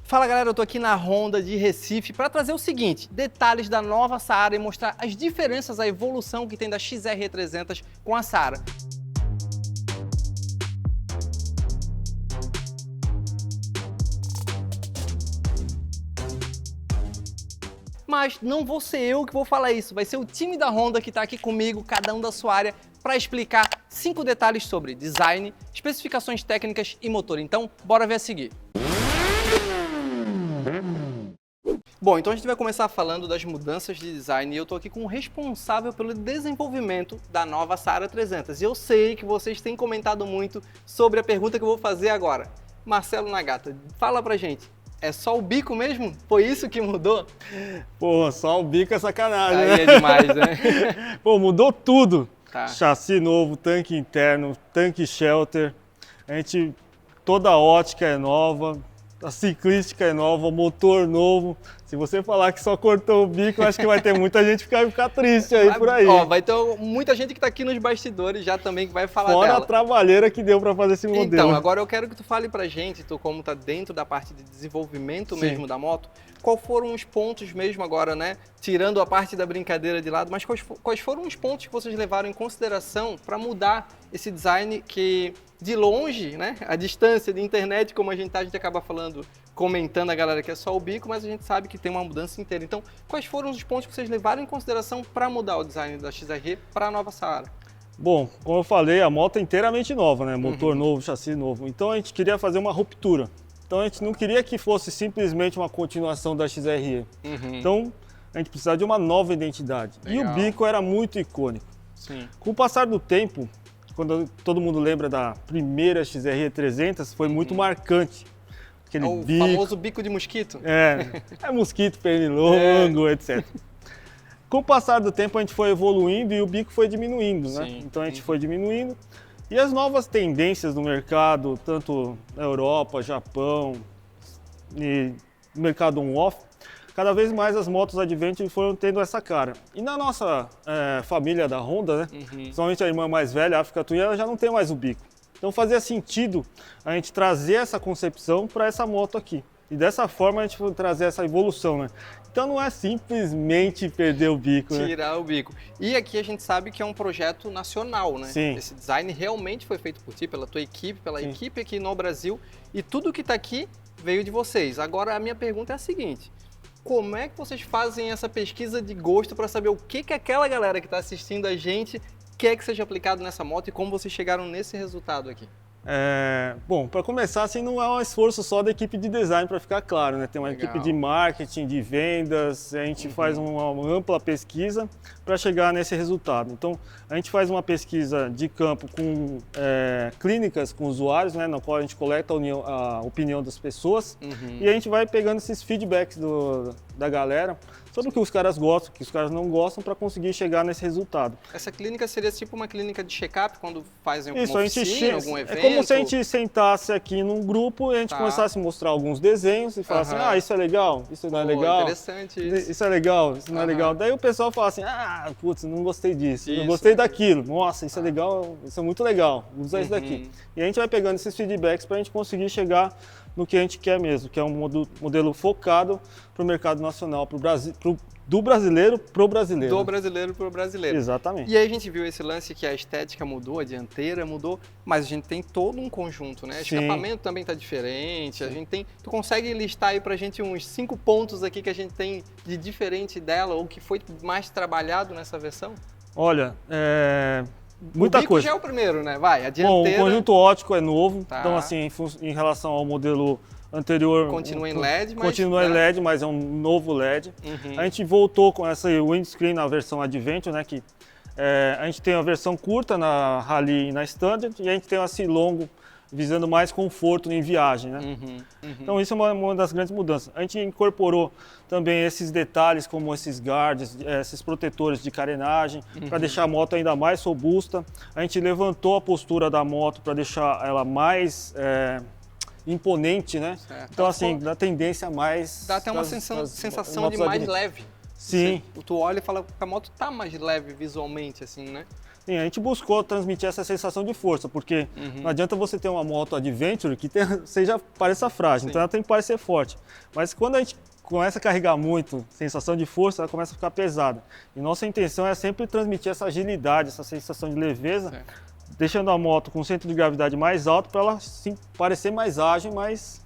Fala galera, eu tô aqui na Honda de Recife para trazer o seguinte, detalhes da nova Saara e mostrar as diferenças, a evolução que tem da XR300 com a Saara. Mas não vou ser eu que vou falar isso, vai ser o time da Honda que está aqui comigo, cada um da sua área, para explicar 5 detalhes sobre design, especificações técnicas e motor. Então, bora ver a seguir. Bom, então a gente vai começar falando das mudanças de design e eu estou aqui com o responsável pelo desenvolvimento da nova Saara 300. E eu sei que vocês têm comentado muito sobre a pergunta que eu vou fazer agora. Marcelo Nagata, fala pra gente, é só o bico mesmo? Foi isso que mudou? Pô, só o bico é sacanagem, Aí né? é demais, né? Pô, mudou tudo. Tá. Chassi novo, tanque interno, tanque shelter. Toda a ótica é nova, a ciclística é nova, o motor novo. Se você falar que só cortou o bico, eu acho que vai ter muita gente que vai ficar triste aí por aí. Ó, vai ter muita gente que tá aqui nos bastidores já também que vai falar Fora dela. a trabalheira que deu para fazer esse modelo. Então, agora eu quero que tu fale pra gente, tu como tá dentro da parte de desenvolvimento mesmo da moto, qual foram os pontos mesmo agora, né? Tirando a parte da brincadeira de lado, mas quais foram os pontos que vocês levaram em consideração para mudar esse design que, de longe, né? A distância de internet, como a gente acaba falando, comentando a galera que é só o bico, mas a gente sabe que tem uma mudança inteira. Então, quais foram os pontos que vocês levaram em consideração para mudar o design da XR para a nova Saara? Bom, como eu falei, a moto é inteiramente nova, né? Motor novo, chassi novo. Então a gente queria fazer uma ruptura. Então a gente não queria que fosse simplesmente uma continuação da XR. Então a gente precisava de uma nova identidade. Legal. E o bico era muito icônico. Sim. Com o passar do tempo, quando todo mundo lembra da primeira XR 300, foi muito marcante. Aquele O bico. famoso bico de mosquito. É mosquito, pernilongo, etc. Com o passar do tempo a gente foi evoluindo e o bico foi diminuindo, né? Sim. Então a gente foi diminuindo. E as novas tendências no mercado, tanto na Europa, Japão e no mercado on-off, cada vez mais as motos Adventure foram tendo essa cara. E na nossa família da Honda, né? Principalmente a irmã mais velha, a África Twin, ela já não tem mais o bico. Então fazia sentido a gente trazer essa concepção para essa moto aqui. E dessa forma a gente foi trazer essa evolução, né? Então não é simplesmente perder o bico, né? Tirar o bico. E aqui a gente sabe que é um projeto nacional, né? Sim. Esse design realmente foi feito por ti, pela tua equipe, pela equipe aqui no Brasil. E tudo que está aqui veio de vocês. Agora a minha pergunta é a seguinte. Como é que vocês fazem essa pesquisa de gosto para saber o que aquela galera que está assistindo a gente quer que seja aplicado nessa moto e como vocês chegaram nesse resultado aqui? Bom, para começar, assim, não é um esforço só da equipe de design, para ficar claro, né? Tem uma Legal. equipe de marketing, de vendas, a gente faz uma ampla pesquisa para chegar nesse resultado. Então, a gente faz uma pesquisa de campo com clínicas, com usuários, né? Na qual a gente coleta a opinião das pessoas e a gente vai pegando esses feedbacks da galera sobre o que os caras gostam, o que os caras não gostam, para conseguir chegar nesse resultado. Essa clínica seria tipo uma clínica de check-up quando fazem alguma Isso, oficina, algum evento? É como se a gente sentasse aqui num grupo e a gente começasse a mostrar alguns desenhos e falasse assim, isso é legal, isso não é legal. Interessante isso. Isso é legal, isso não é legal. Daí o pessoal fala assim, putz, não gostei disso, não gostei daquilo. Nossa, isso é legal, isso é muito legal, usa isso daqui. E a gente vai pegando esses feedbacks para a gente conseguir chegar no que a gente quer mesmo, que é um modelo focado para o mercado nacional, do brasileiro pro brasileiro. Do brasileiro pro brasileiro. Exatamente. E aí a gente viu esse lance que a estética mudou, a dianteira mudou, mas a gente tem todo um conjunto, né? O escapamento também tá diferente, a gente tem... Tu consegue listar aí pra gente uns 5 pontos aqui que a gente tem de diferente dela ou que foi mais trabalhado nessa versão? Olha, muita o bico coisa. já é o primeiro, né? Vai, a dianteira... Bom, o conjunto óptico é novo, Tá. então assim, em relação ao modelo anterior... Continua em LED, mas... Continua em LED, mas é um novo LED. A gente voltou com essa windscreen na versão Adventure, né? Que a gente tem a versão curta na Rally e na Standard, e a gente tem esse longo visando mais conforto em viagem, né? Então isso é uma das grandes mudanças. A gente incorporou também esses detalhes como esses guards, esses protetores de carenagem, para deixar a moto ainda mais robusta. A gente levantou a postura da moto para deixar ela mais imponente, né? Certo. Então assim, dá tendência mais... Dá até uma sensação de mais leve. Sim. Tu olha e fala que a moto tá mais leve visualmente, assim, né? Sim, a gente buscou transmitir essa sensação de força, porque não adianta você ter uma moto Adventure que pareça frágil, então ela tem que parecer forte. Mas quando a gente começa a carregar muito, sensação de força, ela começa a ficar pesada. E nossa intenção é sempre transmitir essa agilidade, essa sensação de leveza, deixando a moto com um centro de gravidade mais alto para ela sim, parecer mais ágil, mais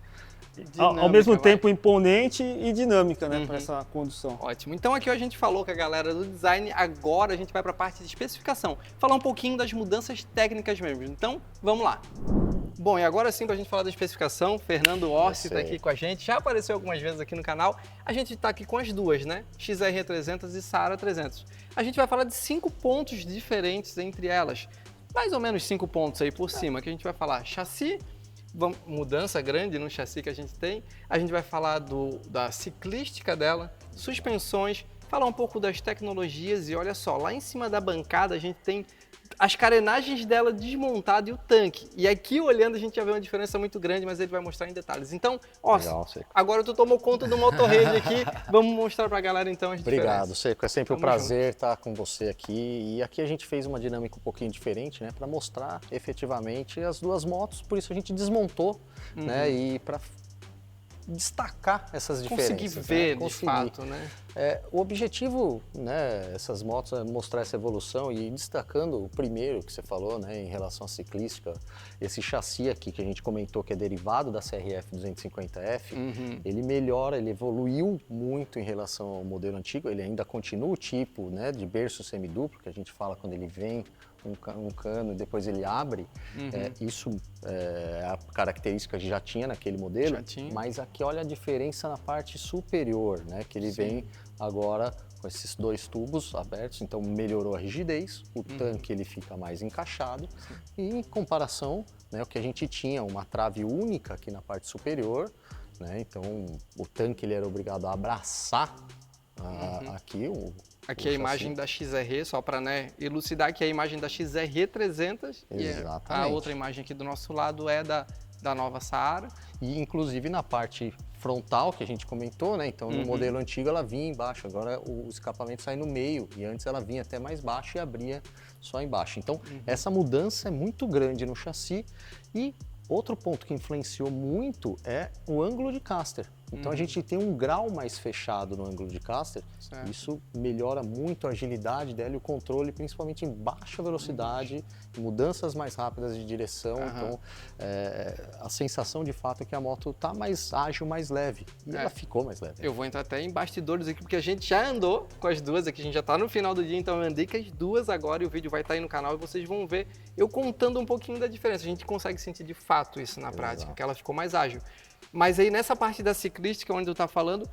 dinâmica, ao mesmo tempo imponente e dinâmica, né, para essa condução. Ótimo. Então aqui a gente falou com a galera do design, agora a gente vai para a parte de especificação. Falar um pouquinho das mudanças técnicas mesmo. Então, vamos lá. Bom, e agora sim, para a gente falar da especificação, Fernando Orsi está aqui com a gente, já apareceu algumas vezes aqui no canal. A gente está aqui com as duas, né? XR300 e Saara 300. A gente vai falar de 5 pontos diferentes entre elas. Mais ou menos 5 pontos aí por cima, que a gente vai falar chassi, mudança grande no chassi que a gente tem, a gente vai falar da ciclística dela, suspensões, falar um pouco das tecnologias e olha só, lá em cima da bancada a gente tem as carenagens dela desmontada e o tanque. E aqui olhando a gente já vê uma diferença muito grande, mas ele vai mostrar em detalhes. Então, ó, agora tu tomou conta do Motorrad aqui, vamos mostrar pra galera então as diferenças. Obrigado, Seco. É sempre um prazer estar com você aqui. E aqui a gente fez uma dinâmica um pouquinho diferente, né, para mostrar efetivamente as duas motos, por isso a gente desmontou, né, e para destacar essas diferenças. Conseguir ver, né? De fato, né? O objetivo, né, essas motos é mostrar essa evolução e destacando o primeiro que você falou, né, em relação à ciclística, esse chassi aqui que a gente comentou que é derivado da CRF 250F, ele melhora, ele evoluiu muito em relação ao modelo antigo, ele ainda continua o tipo, né, de berço semiduplo, que a gente fala quando ele vem um cano e depois ele abre, isso é a característica que já tinha naquele modelo, mas aqui olha a diferença na parte superior, né, que ele vem agora com esses dois tubos abertos, então melhorou a rigidez, o tanque ele fica mais encaixado e em comparação, né, o que a gente tinha, uma trave única aqui na parte superior, né, então o tanque ele era obrigado a abraçar aqui a imagem da XR, só para, né, elucidar que a imagem da XR300 e a outra imagem aqui do nosso lado é da nova Saara. E inclusive na parte frontal que a gente comentou, né, então no modelo antigo ela vinha embaixo, agora o escapamento sai no meio e antes ela vinha até mais baixo e abria só embaixo. Então essa mudança é muito grande no chassi e outro ponto que influenciou muito é o ângulo de caster. Então a gente tem um grau mais fechado no ângulo de caster, isso melhora muito a agilidade dela e o controle, principalmente em baixa velocidade, mudanças mais rápidas de direção, então a sensação de fato é que a moto está mais ágil, mais leve, e ela ficou mais leve. Eu vou entrar até em bastidores aqui, porque a gente já andou com as duas aqui, a gente já está no final do dia, então eu andei com as duas agora e o vídeo vai estar aí no canal e vocês vão ver eu contando um pouquinho da diferença, a gente consegue sentir de fato isso na prática, que ela ficou mais ágil. Mas aí nessa parte da ciclística, onde tu tá falando,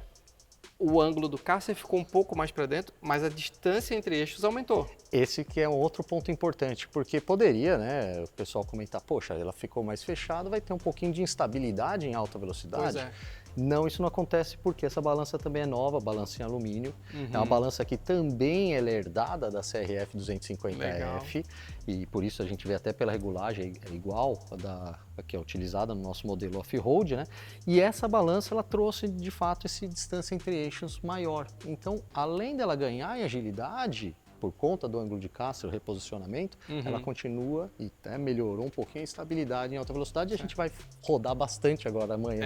o ângulo do caster ficou um pouco mais para dentro, mas a distância entre eixos aumentou. Esse que é um outro ponto importante, porque poderia, né, o pessoal comentar, poxa, ela ficou mais fechada, vai ter um pouquinho de instabilidade em alta velocidade. Pois é. Não, isso não acontece porque essa balança também é nova, balança em alumínio. É uma balança que também ela é herdada da CRF 250F e por isso a gente vê até pela regulagem é igual a da que é utilizada no nosso modelo off-road, né? E essa balança ela trouxe de fato esse distância entre eixos maior. Então, além dela ganhar em agilidade, por conta do ângulo de caster, o reposicionamento, ela continua e até melhorou um pouquinho a estabilidade em alta velocidade e a gente vai rodar bastante agora amanhã.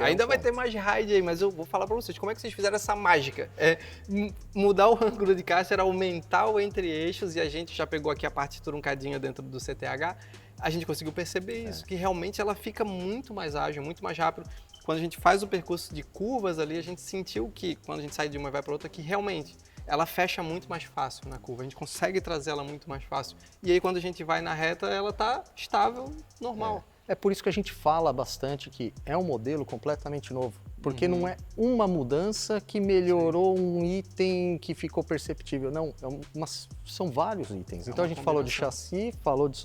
Ainda vai ter mais ride aí, mas eu vou falar para vocês, como é que vocês fizeram essa mágica? Mudar o ângulo de caster, aumentar o entre-eixos e a gente já pegou aqui a parte truncadinha dentro do CTH, a gente conseguiu perceber isso, que realmente ela fica muito mais ágil, muito mais rápido. Quando a gente faz o percurso de curvas ali, a gente sentiu que, quando a gente sai de uma e vai para outra, que realmente ela fecha muito mais fácil na curva, a gente consegue trazer ela muito mais fácil. E aí quando a gente vai na reta, ela tá estável, normal. É por isso que a gente fala bastante que é um modelo completamente novo, porque não é uma mudança que melhorou um item que ficou perceptível, não, são vários itens. Então a gente falou de chassi, falou de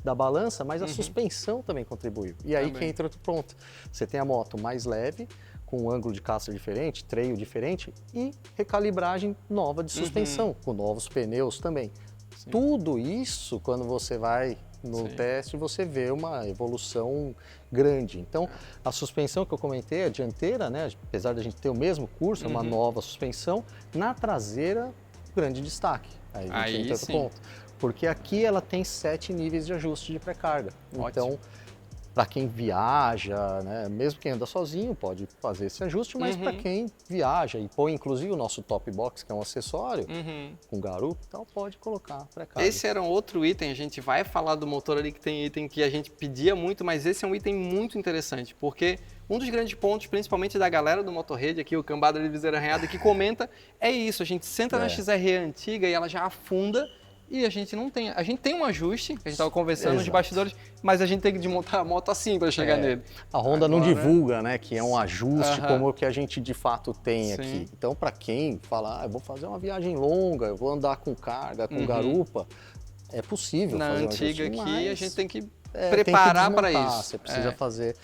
da balança, mas a suspensão também contribuiu. E aí que entra outro ponto, você tem a moto mais leve, com um ângulo de caster diferente, treio diferente e recalibragem nova de suspensão, com novos pneus também. Tudo isso, quando você vai no teste, você vê uma evolução grande. Então, a suspensão que eu comentei, a dianteira, né, apesar de a gente ter o mesmo curso, é uma nova suspensão, na traseira, grande destaque. Aí, Aí tem tanto sim. ponto. Porque aqui ela tem 7 níveis de ajuste de pré-carga. Então, para quem viaja, né, mesmo quem anda sozinho pode fazer esse ajuste, mas para quem viaja e põe inclusive o nosso top box, que é um acessório, com garupa e tal, pode colocar pré-carga. Esse era um outro item, a gente vai falar do motor ali que tem item que a gente pedia muito, mas esse é um item muito interessante, porque um dos grandes pontos, principalmente da galera do Motorrede aqui, o Cambada de Viseira Arranhada, que comenta, é isso, a gente senta na XRE antiga e ela já afunda, e a gente não tem. A gente tem um ajuste, que a gente estava conversando nos bastidores, mas a gente tem que desmontar a moto assim para chegar nele. A Honda não divulga, né, que é um ajuste como o que a gente de fato tem Sim. aqui. Então, para quem fala, eu vou fazer uma viagem longa, eu vou andar com carga, com garupa, é possível Na fazer um antiga ajuste, aqui, mas a gente tem que tem preparar que para desmontar, isso. Você precisa fazer,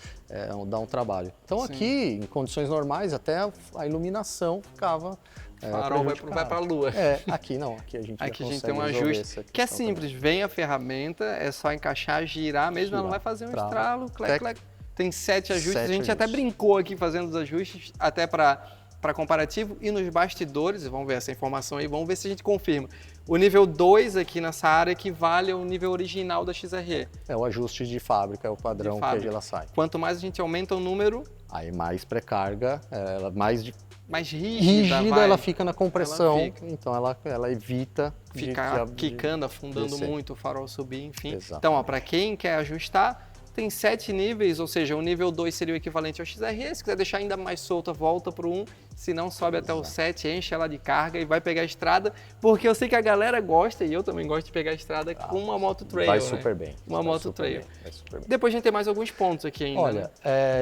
dar um trabalho. Então, aqui, em condições normais, até a iluminação ficava O farol vai para a lua. Aqui não, aqui a gente já Aqui a gente consegue tem um resolver ajuste essa que é questão simples, vem a ferramenta, é só encaixar, girar mesmo, ela não vai fazer um estralo, clec, clec. Tem 7 ajustes, 7 a gente até brincou aqui fazendo os ajustes, até para comparativo, e nos bastidores, vamos ver essa informação aí, vamos ver se a gente confirma. O nível 2 aqui nessa área equivale ao nível original da XRE. É o ajuste de fábrica, é o padrão que ela sai. Quanto mais a gente aumenta o número, aí mais pré-carga, ela mais rígida ela fica na compressão, Ela fica. então ela evita ficar quicando, afundando descer. muito, o farol subir, enfim. Exatamente. Então, para quem quer ajustar, tem 7 níveis, ou seja, o nível 2 seria o equivalente ao XRE, se quiser deixar ainda mais solta, volta para o 1, se não sobe até o 7, enche ela de carga e vai pegar a estrada, porque eu sei que a galera gosta, e eu também gosto de pegar a estrada com uma moto trail. Vai né? super bem. Uma moto trail. Vai super bem. Depois a gente tem mais alguns pontos aqui ainda. Olha,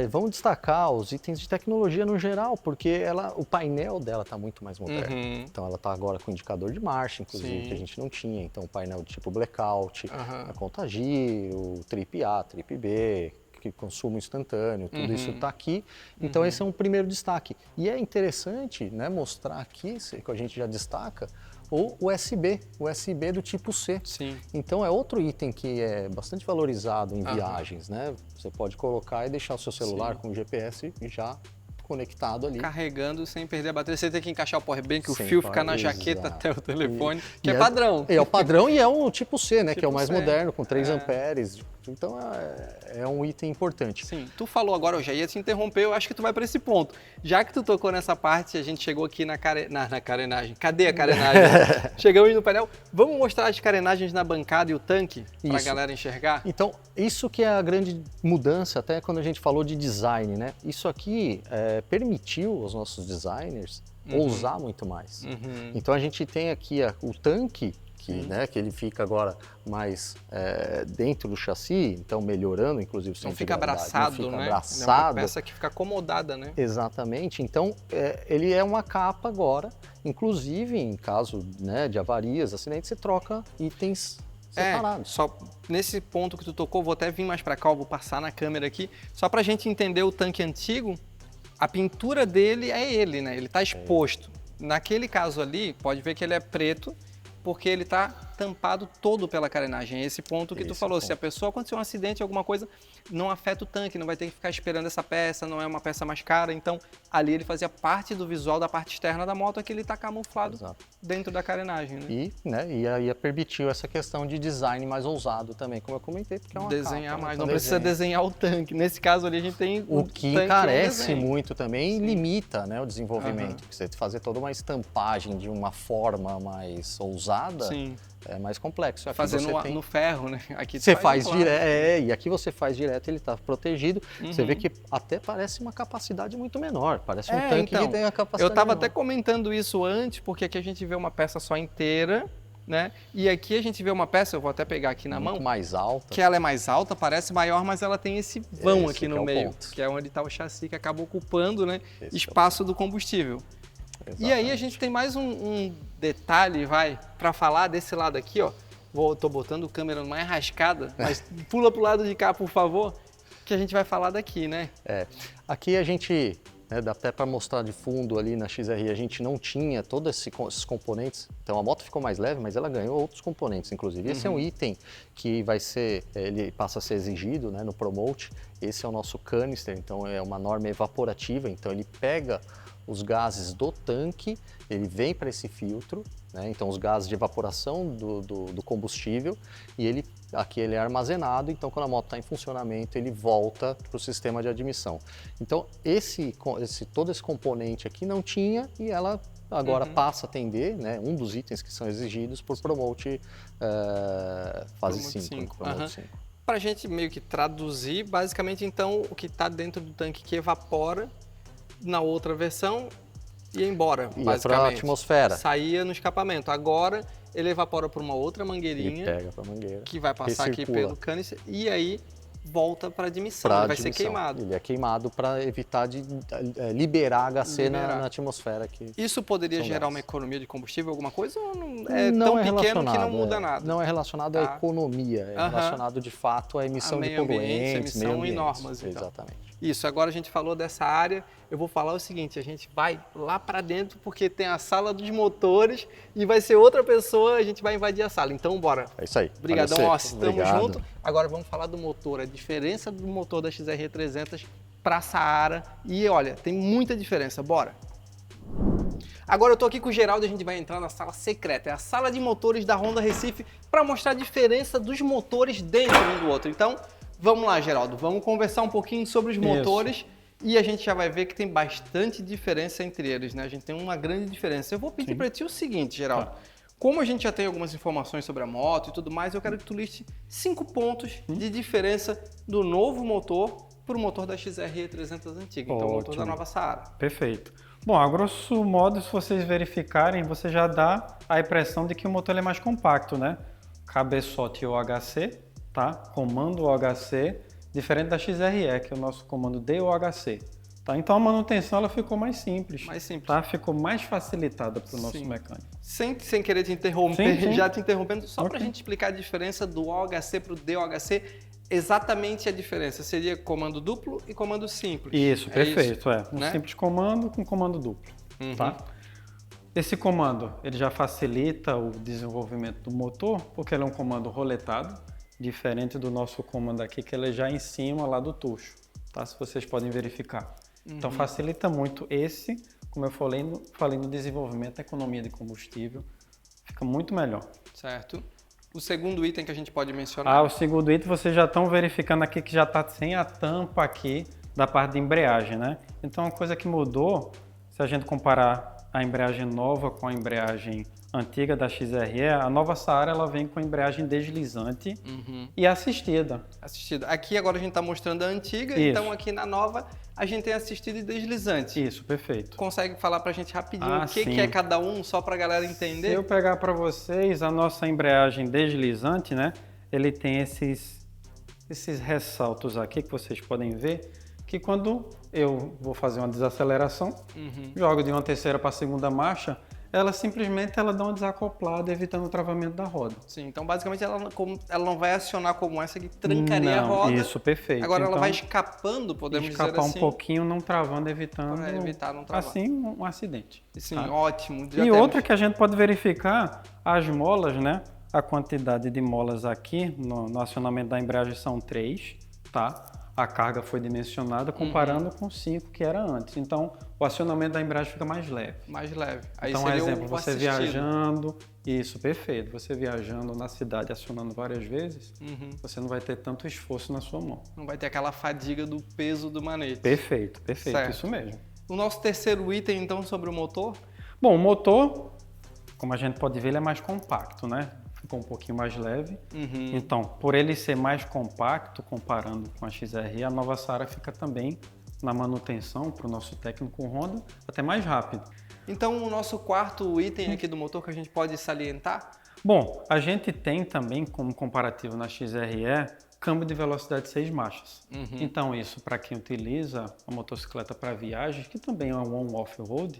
vamos destacar os itens de tecnologia no geral, porque o painel dela está muito mais moderno. Então ela está agora com indicador de marcha, inclusive, que a gente não tinha. Então painel de tipo blackout, a conta giro, trip A, trip B, que consumo instantâneo, tudo isso está aqui. Então esse é um primeiro destaque. E é interessante, né, mostrar aqui, que a gente já destaca, o USB do tipo C. Sim. Então é outro item que é bastante valorizado em viagens, né? Você pode colocar e deixar o seu celular com o GPS já conectado ali. Carregando sem perder a bateria, você tem que encaixar o powerbank, o Sem fio ficar na exato. jaqueta até o telefone, que E é padrão. É o padrão e é o tipo C, né? Que é o Tipo mais C. moderno, com 3 amperes. Então é um item importante. Sim, tu falou agora, eu já ia te interromper, eu acho que tu vai para esse ponto. Já que tu tocou nessa parte, a gente chegou aqui na carenagem. Cadê a carenagem? Chegamos no painel. Vamos mostrar as carenagens na bancada e o tanque, para a Isso. galera enxergar? Então, isso que é a grande mudança, até quando a gente falou de design, né? Isso aqui permitiu aos nossos designers ousar muito mais. Então, a gente tem aqui o tanque, que ele fica agora mais dentro do chassi, então melhorando, inclusive, sua Não fica integralidade. abraçado, Não fica né? abraçado. É uma peça que fica acomodada, né? Exatamente. Então, ele é uma capa agora, inclusive em caso, né, de avarias, acidentes, você troca itens separados. Só nesse ponto que tu tocou, vou até vir mais para cá, eu vou passar na câmera aqui, só para a gente entender o tanque antigo, a pintura dele é ele, né? Ele está exposto. Naquele caso ali, pode ver que ele é preto, porque ele está tampado todo pela carenagem. É esse ponto que tu falou, se a pessoa acontecer um acidente, alguma coisa, não afeta o tanque, não vai ter que ficar esperando essa peça, não é uma peça mais cara. Então, ali ele fazia parte do visual da parte externa da moto, que ele está camuflado dentro da carenagem. Né? E aí permitiu essa questão de design mais ousado também, como eu comentei, porque é uma desenhar capa, mais, então não precisa desenhar o tanque. Nesse caso ali a gente tem o que tanque encarece no desenho. muito também e limita, né, o desenvolvimento. Porque você fazer toda uma estampagem de uma forma mais ousada é mais complexo. Aqui Fazer você no ferro, né? Aqui você faz direto, e aqui você faz direto, ele está protegido. Você vê que até parece uma capacidade muito menor, parece um tanque que tem a capacidade eu estava menor. até comentando isso antes, porque aqui a gente vê uma peça só inteira, né? E aqui a gente vê uma peça, eu vou até pegar aqui na mão, mais alta. que ela é mais alta, parece maior, mas ela tem esse vão aqui no meio, ponto. que é onde está o chassi, que acaba ocupando, né, Esse espaço do combustível. Exatamente. E aí a gente tem mais um detalhe, para falar desse lado aqui, ó. Tô botando a câmera numa enrascada, mas pula pro lado de cá, por favor, que a gente vai falar daqui, né? Aqui a gente, dá até para mostrar de fundo ali na XRE, a gente não tinha todos esses componentes, então a moto ficou mais leve, mas ela ganhou outros componentes, inclusive. Esse é um item que ele passa a ser exigido, né, no Promote. Esse é o nosso canister, então é uma norma evaporativa, então ele pega os gases do tanque, ele vem para esse filtro, né? Então os gases de evaporação do combustível e aqui ele é armazenado, então quando a moto está em funcionamento ele volta para o sistema de admissão. Então todo esse componente aqui não tinha e ela agora passa a atender, né, um dos itens que são exigidos por Promote fase 5. Para a gente meio que traduzir, basicamente então o que está dentro do tanque que evapora na outra versão ia embora, basicamente. Para a atmosfera. Saía no escapamento. Agora ele evapora por uma outra mangueirinha. Ele pega para a mangueira. Que vai passar aqui pelo canister e aí volta para admissão. Ele vai ser queimado. Ele é queimado para evitar de liberar HC na atmosfera. Isso poderia gerar uma economia de combustível, alguma coisa? Ou não é tão pequeno que não muda nada? Não é relacionado à economia, é relacionado de fato à emissão de poluentes, emissão e normas. Então. Exatamente. Isso, agora a gente falou dessa área, eu vou falar o seguinte, a gente vai lá para dentro porque tem a sala dos motores e vai ser outra pessoa, a gente vai invadir a sala. Então, bora. É isso aí. Obrigadão, estamos juntos. Agora vamos falar do motor, a diferença do motor da XR300 para a Saara. E olha, tem muita diferença, bora. Agora eu tô aqui com o Geraldo e a gente vai entrar na sala secreta, é a sala de motores da Honda Recife para mostrar a diferença dos motores dentro um do outro. Então, vamos lá, Geraldo, vamos conversar um pouquinho sobre os motores e a gente já vai ver que tem bastante diferença entre eles, né? A gente tem uma grande diferença. Eu vou pedir para ti o seguinte, Geraldo. Como a gente já tem algumas informações sobre a moto e tudo mais, eu quero que tu liste 5 pontos de diferença do novo motor para o motor da XR300 antiga, então o motor da nova Saara. Perfeito. Bom, a grosso modo, se vocês verificarem, você já dá a impressão de que o motor é mais compacto, né? Cabeçote OHC, tá? Comando OHC, diferente da XRE, que é o nosso comando DOHC. Tá? Então a manutenção ela ficou mais simples. Tá? Ficou mais facilitada para o nosso mecânico. Sem querer te interromper, já te interrompendo, só para a gente explicar a diferença do OHC para o DOHC, exatamente a diferença. Seria comando duplo e comando simples. Isso, perfeito. Um simples comando com comando duplo. Tá? Esse comando ele já facilita o desenvolvimento do motor, porque ele é um comando roletado, diferente do nosso comando aqui, que ele é já em cima lá do tucho. Tá? Se vocês podem verificar. Então facilita muito esse, como eu falei no desenvolvimento da economia de combustível, fica muito melhor. Certo. O segundo item que a gente pode mencionar? O segundo item vocês já estão verificando aqui que já está sem a tampa aqui da parte de embreagem, né? Então uma coisa que mudou, se a gente comparar a embreagem nova com a embreagem antiga da XRE, a nova Saara ela vem com a embreagem deslizante e assistida. Aqui agora a gente está mostrando a antiga, então aqui na nova a gente tem assistida e deslizante. Isso, perfeito. Consegue falar para a gente rapidinho o que é cada um, só para a galera entender? Se eu pegar para vocês, a nossa embreagem deslizante, né? Ele tem esses ressaltos aqui que vocês podem ver, que quando eu vou fazer uma desaceleração, jogo de uma terceira para a segunda marcha, ela simplesmente dá uma desacoplada, evitando o travamento da roda. Sim, então basicamente ela não vai acionar como essa que trancaria a roda. Isso, perfeito. Agora ela vai escapando, podemos dizer assim. Escapar um pouquinho, não travando, evitando para evitar não travar. Assim um acidente. Sim, ótimo. E outra que a gente pode verificar, as molas, né? A quantidade de molas aqui no acionamento da embreagem são 3, tá? A carga foi dimensionada comparando com 5 que era antes. Então, o acionamento da embreagem fica mais leve. Mais leve. Aí então, seria exemplo, você assistido. Viajando, isso, perfeito. Você viajando na cidade, acionando várias vezes, você não vai ter tanto esforço na sua mão. Não vai ter aquela fadiga do peso do manete. Perfeito, certo. Isso mesmo. O nosso terceiro item, então, sobre o motor? Bom, o motor, como a gente pode ver, ele é mais compacto, né? Ficou um pouquinho mais leve. Então, por ele ser mais compacto, comparando com a XRE, a nova Saara fica também na manutenção para o nosso técnico Honda até mais rápido. Então, o nosso quarto item aqui do motor que a gente pode salientar? Bom, a gente tem também como comparativo na XRE câmbio de velocidade 6 marchas. Então, isso para quem utiliza a motocicleta para viagens, que também é um off-road,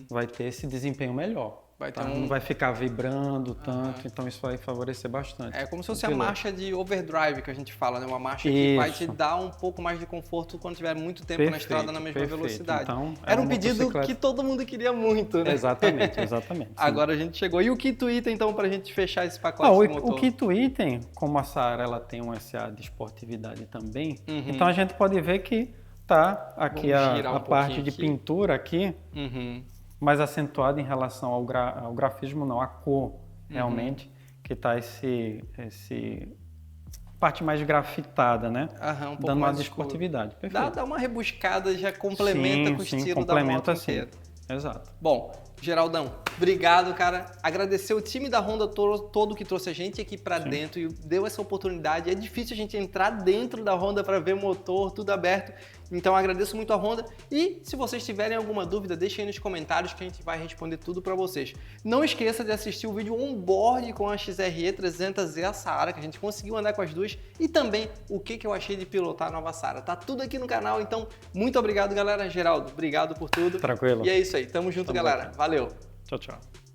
vai ter esse desempenho melhor. Não vai ficar vibrando tanto, então isso vai favorecer bastante. É como se fosse a marcha de overdrive que a gente fala, né? Uma marcha que vai te dar um pouco mais de conforto quando tiver muito tempo na estrada na mesma velocidade. Então, era um pedido que todo mundo queria muito, né? Exatamente. Agora a gente chegou. E o quinto item, então, para a gente fechar esse pacote do motor? O quinto item, como a Saara ela tem um SA de esportividade também, então a gente pode ver que tá aqui a parte de pintura aqui, mais acentuado em relação ao grafismo, não, a cor, realmente, que está esse parte mais grafitada, né? Um pouco dando mais uma desportividade. Dá uma rebuscada, já complementa com o estilo da moto inteira. Exato. Bom, Geraldão, obrigado, cara. Agradecer o time da Honda todo que trouxe a gente aqui para dentro e deu essa oportunidade. É difícil a gente entrar dentro da Honda para ver motor, tudo aberto. Então agradeço muito a Honda e se vocês tiverem alguma dúvida, deixem aí nos comentários que a gente vai responder tudo para vocês. Não esqueça de assistir o vídeo on-board com a XRE 300Z a Saara, que a gente conseguiu andar com as duas, e também o que eu achei de pilotar a nova Saara. Tá tudo aqui no canal, então muito obrigado, galera. Geraldo, obrigado por tudo. Tranquilo. E é isso aí, tamo junto, galera. Valeu. Tchau, tchau.